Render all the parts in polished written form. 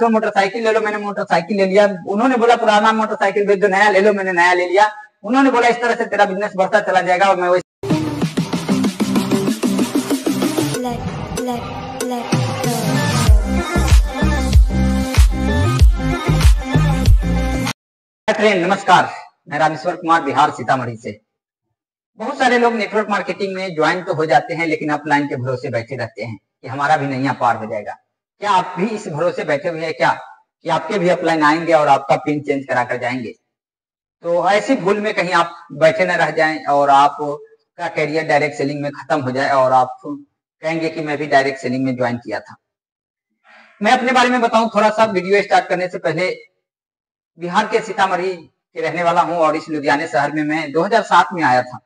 Motorcycle ले लो, मैंने motorcycle ले लिया। उन्होंने बोला पुराना मोटरसाइकिल बेच दो, नया ले लो, मैंने नया ले लिया। उन्होंने बोला इस तरह से तेरा बिजनेस बढ़ता चला जाएगा और मैं वही फ्रेंड नमस्कार, मैं रामेश्वर कुमार बिहार सीतामढ़ी से। बहुत सारे लोग नेटवर्क मार्केटिंग में ज्वाइन तो हो जाते हैं, लेकिन अपलाइन के भरोसे बैठे रहते हैं कि हमारा भी नैया पार हो जाएगा। क्या आप भी इस भरोसे बैठे हुए हैं क्या कि आपके भी अपलाइन आएंगे और आपका पिन चेंज करा कर जाएंगे? तो ऐसी भूल में कहीं आप बैठे न रह जाएं और आपका कैरियर डायरेक्ट सेलिंग में खत्म हो जाए और आप कहेंगे कि मैं भी डायरेक्ट सेलिंग में ज्वाइन किया था। मैं अपने बारे में बताऊं थोड़ा सा। वीडियो स्टार्ट करने से पहले बिहार के सीतामढ़ी के रहने वाला हूं और इस लुधियाने शहर में मैं 2007 में आया था।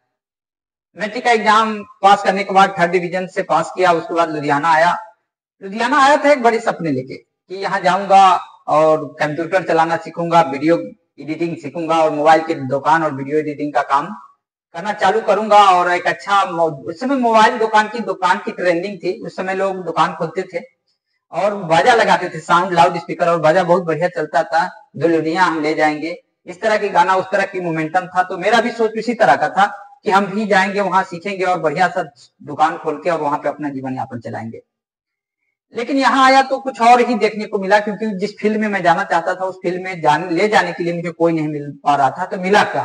मैट्रिक का एग्जाम पास करने के बाद 3rd डिवीजन से पास किया। उसके बाद लुधियाना आया था एक बड़े सपने लेके कि यहाँ जाऊंगा और कंप्यूटर चलाना सीखूंगा, वीडियो एडिटिंग सीखूंगा और मोबाइल की दुकान और वीडियो एडिटिंग का काम करना चालू करूंगा। और एक अच्छा, उस समय मोबाइल दुकान की ट्रेंडिंग थी। उस समय लोग दुकान खोलते थे और बाजा लगाते थे, साउंड लाउड स्पीकर, और बाजा बहुत बढ़िया चलता था। दुल्हनिया हम ले जाएंगे, इस तरह के गाना, उस तरह की मोमेंटम था। तो मेरा भी सोच उसी तरह का था कि हम भी जाएंगे, वहां सीखेंगे और बढ़िया सा दुकान खोल के और वहां पे अपना जीवन यापन चलाएंगे। लेकिन यहाँ आया तो कुछ और ही देखने को मिला, क्योंकि जिस फील्ड में मैं जाना चाहता था उस फील्ड में ले जाने के लिए मुझे कोई नहीं मिल पा रहा था। तो मिला क्या,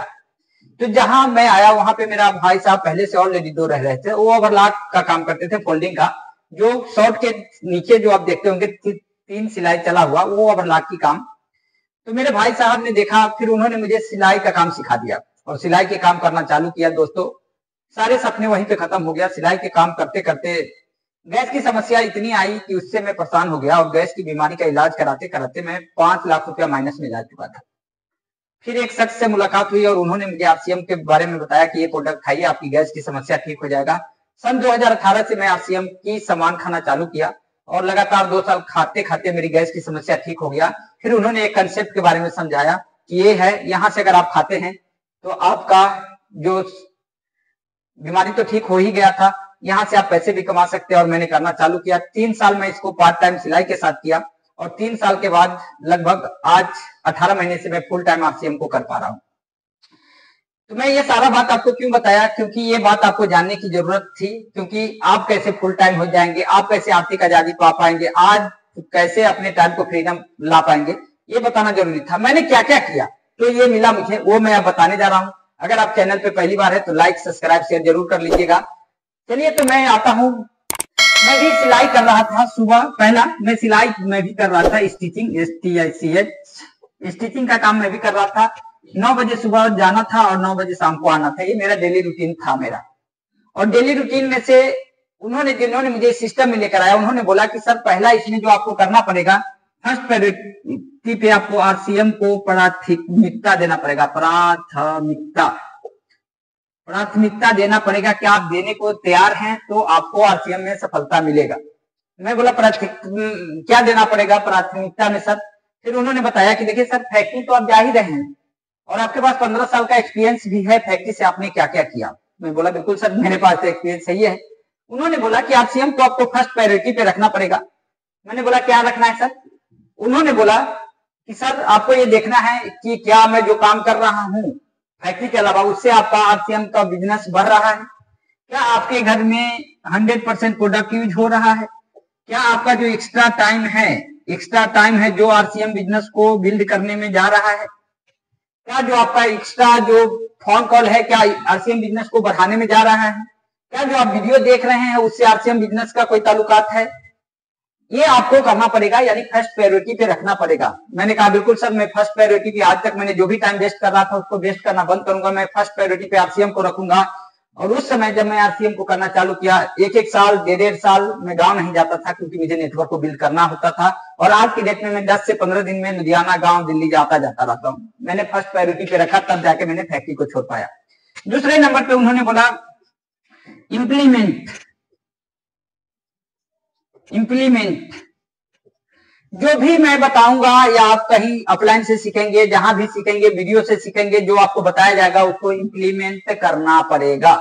तो जहां मैं आया वहां पे मेरा भाई साहब पहले से ऑलरेडी 2 रह रहे थे। वो ओवरलॉक का काम करते थे, फोल्डिंग का, जो शॉर्ट के नीचे जो आप देखते होंगे 3 सिलाई चला हुआ, वो ओवरलॉक की काम। तो मेरे भाई साहब ने देखा, फिर उन्होंने मुझे सिलाई का काम सिखा दिया और सिलाई के काम करना चालू किया। दोस्तों, सारे सपने वहीं पे खत्म हो गया। सिलाई के काम करते करते गैस की समस्या इतनी आई कि उससे मैं परेशान हो गया और गैस की बीमारी का इलाज कराते कराते मैं 5 लाख रुपया माइनस में जा चुका था। फिर एक शख्स से मुलाकात हुई और उन्होंने मुझे आरसीएम के बारे में बताया कि ये प्रोडक्ट खाइए, आपकी गैस की समस्या ठीक हो जाएगा। सन 2018 से मैं आरसीएम की सामान खाना चालू किया और लगातार 2 साल खाते खाते मेरी गैस की समस्या ठीक हो गया। फिर उन्होंने एक कंसेप्ट के बारे में समझाया कि ये है, यहाँ से अगर आप खाते हैं तो आपका जो बीमारी तो ठीक हो ही गया था, यहाँ से आप पैसे भी कमा सकते हैं। और मैंने करना चालू किया। 3 साल में इसको पार्ट टाइम सिलाई के साथ किया और 3 साल के बाद लगभग आज 18 महीने से मैं फुल टाइम आरसीएम को कर पा रहा हूँ। तो मैं ये सारा बात आपको क्यों बताया, क्योंकि ये बात आपको जानने की जरूरत थी। क्योंकि आप कैसे फुल टाइम हो जाएंगे, आप कैसे आर्थिक आजादी पा पाएंगे, आज कैसे अपने टाइम को फ्रीडम ला पाएंगे, ये बताना जरूरी था। मैंने क्या क्या किया तो ये मिला मुझे, वो मैं अब बताने जा रहा हूँ। अगर आप चैनल पे पहली बार है तो लाइक सब्सक्राइब शेयर जरूर कर लीजिएगा। चलिए, तो मैं आता हूँ। मैं भी सिलाई कर रहा था सुबह। पहला मैं सिलाई मैं भी कर रहा था, स्टिचिंग, स्टिचिंग का काम मैं भी कर रहा था। 9 बजे सुबह जाना था और 9 बजे शाम को आना था। ये मेरा डेली रूटीन था मेरा। और डेली रूटीन में से जिन्होंने मुझे सिस्टम में लेकर आया, उन्होंने बोला कि सर पहला इसमें जो आपको करना पड़ेगा, फर्स्ट प्रायोरिटी पे आपको आरसीएम को प्राथमिकता देना पड़ेगा। प्राथमिकता देना पड़ेगा। क्या आप देने को तैयार हैं तो आपको आरसीएम में सफलता मिलेगा। मैं बोला क्या देना पड़ेगा प्राथमिकता में सर? फिर उन्होंने बताया कि देखिए सर, फैक्ट्री तो आप जा ही रहे हैं और आपके पास 15 साल का एक्सपीरियंस भी है, फैक्ट्री से आपने क्या क्या किया? मैं बोला बिल्कुल सर, मेरे पास तो एक्सपीरियंस सही है। उन्होंने बोला कि आरसीएम को आपको फर्स्ट प्रायोरिटी पे रखना पड़ेगा। मैंने बोला क्या रखना है सर? उन्होंने बोला कि सर आपको ये देखना है कि क्या मैं जो काम कर रहा हूँ फैक्ट्री के अलावा, उससे आपका आरसीएम का बिजनेस बढ़ रहा है? क्या आपके घर में 100% प्रोडक्ट यूज हो रहा है? क्या आपका जो एक्स्ट्रा टाइम है जो आरसीएम बिजनेस को बिल्ड करने में जा रहा है, क्या जो आपका एक्स्ट्रा जो फोन कॉल है, क्या आरसीएम बिजनेस को बढ़ाने में जा रहा है? क्या जो आप वीडियो देख रहे हैं उससे आरसीएम बिजनेस का कोई ताल्लुकात है? ये आपको करना पड़ेगा, यानी फर्स्ट प्रायोरिटी पे रखना पड़ेगा। मैंने कहा बिल्कुल सर, मैं फर्स्ट प्रायोरिटी पे, आज तक मैंने जो भी टाइम वेस्ट कर रहा था उसको वेस्ट करना बंद करूंगा। मैं फर्स्ट प्रायोरिटी पे आरसीएम को रखूंगा। और उस समय जब मैं आरसीएम को करना चालू किया, 1-1 साल 1.5 साल मैं गांव नहीं जाता था, क्योंकि मुझे नेटवर्क को बिल्ड करना होता था। और आज की डेट में मैं 10 से 15 दिन में लुधियाना, गांव, दिल्ली जाता रहता हूँ। मैंने फर्स्ट प्रायोरिटी पे रखा, तब जाके मैंने फैक्ट्री को छोड़ पाया। दूसरे नंबर पे उन्होंने बोला इम्प्लीमेंट। जो भी मैं बताऊंगा या आप कहीं अपलाइन से सीखेंगे, जहां भी सीखेंगे, वीडियो से सीखेंगे, जो आपको बताया जाएगा उसको इम्प्लीमेंट करना पड़ेगा।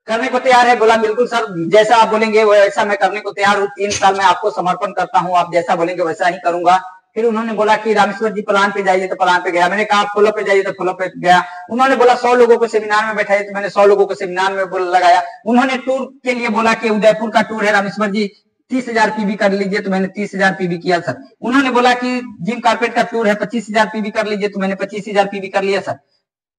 करने को तैयार है। बोला बिल्कुल सर, जैसा आप बोलेंगे वैसा मैं करने को तैयार हूँ। 3 साल में आपको समर्पण करता हूँ, आप जैसा बोलेंगे वैसा ही करूंगा। फिर उन्होंने बोला कि रामेश्वर जी प्लान पे जाइए, तो प्लान पे गया। मैंने कहा फॉलो पे जाइए, तो फॉलो पे गया। उन्होंने बोला 100 लोगों को सेमिनार में बैठाइए, तो मैंने 100 लोगों को सेमिनार में लगाया। उन्होंने टूर के लिए बोला कि उदयपुर का टूर है रामेश्वर जी, 30,000 पीवी कर लीजिए, तो मैंने 30,000 पीवी किया सर। उन्होंने बोला कि जिम कारपेट का टूर है, 25,000 पीवी कर लीजिए, तो मैंने 25,000 पीवी कर लिया सर।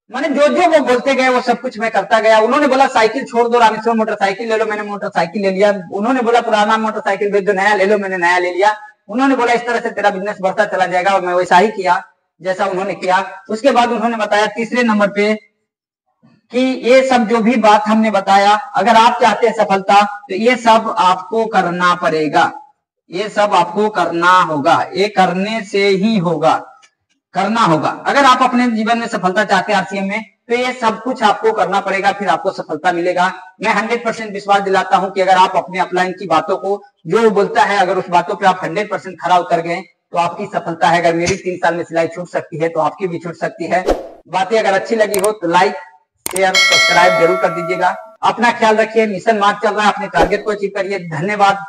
मैंने जो जो वो बोलते गए वो सब कुछ मैं करता गया। उन्होंने बोला साइकिल छोड़ दो रामेश्वर, मोटरसाइकिल ले लो, मैंने मोटरसाइकिल ले लिया। उन्होंने बोला पुराना मोटरसाइकिल बेच दो, नया ले लो, मैंने नया ले लिया। उन्होंने बोला इस तरह से तेरा बिजनेस बढ़ता चला जाएगा, और मैं वैसा ही किया जैसा उन्होंने किया। उसके बाद उन्होंने बताया तीसरे नंबर पे कि ये सब जो भी बात हमने बताया, अगर आप चाहते हैं सफलता, तो ये सब आपको करना पड़ेगा, ये सब आपको करना होगा, ये करने से ही होगा, करना होगा। अगर आप अपने जीवन में सफलता चाहते हैं आरसीएम में, तो ये सब कुछ आपको करना पड़ेगा, फिर आपको सफलता मिलेगा। मैं 100% विश्वास दिलाता हूं कि अगर आप अपने अपलाइन की बातों को, जो बोलता है, अगर उस बातों पे आप 100% खरा उतर गए, तो आपकी सफलता है। अगर मेरी 3 साल में सिलाई छूट सकती है, तो आपकी भी छूट सकती है। बातें अगर अच्छी लगी हो तो लाइक, शेयर, सब्सक्राइब जरूर कर दीजिएगा। अपना ख्याल रखिए। मिशन मार्च चल रहा है, अपने टारगेट को अचीव करिए। धन्यवाद।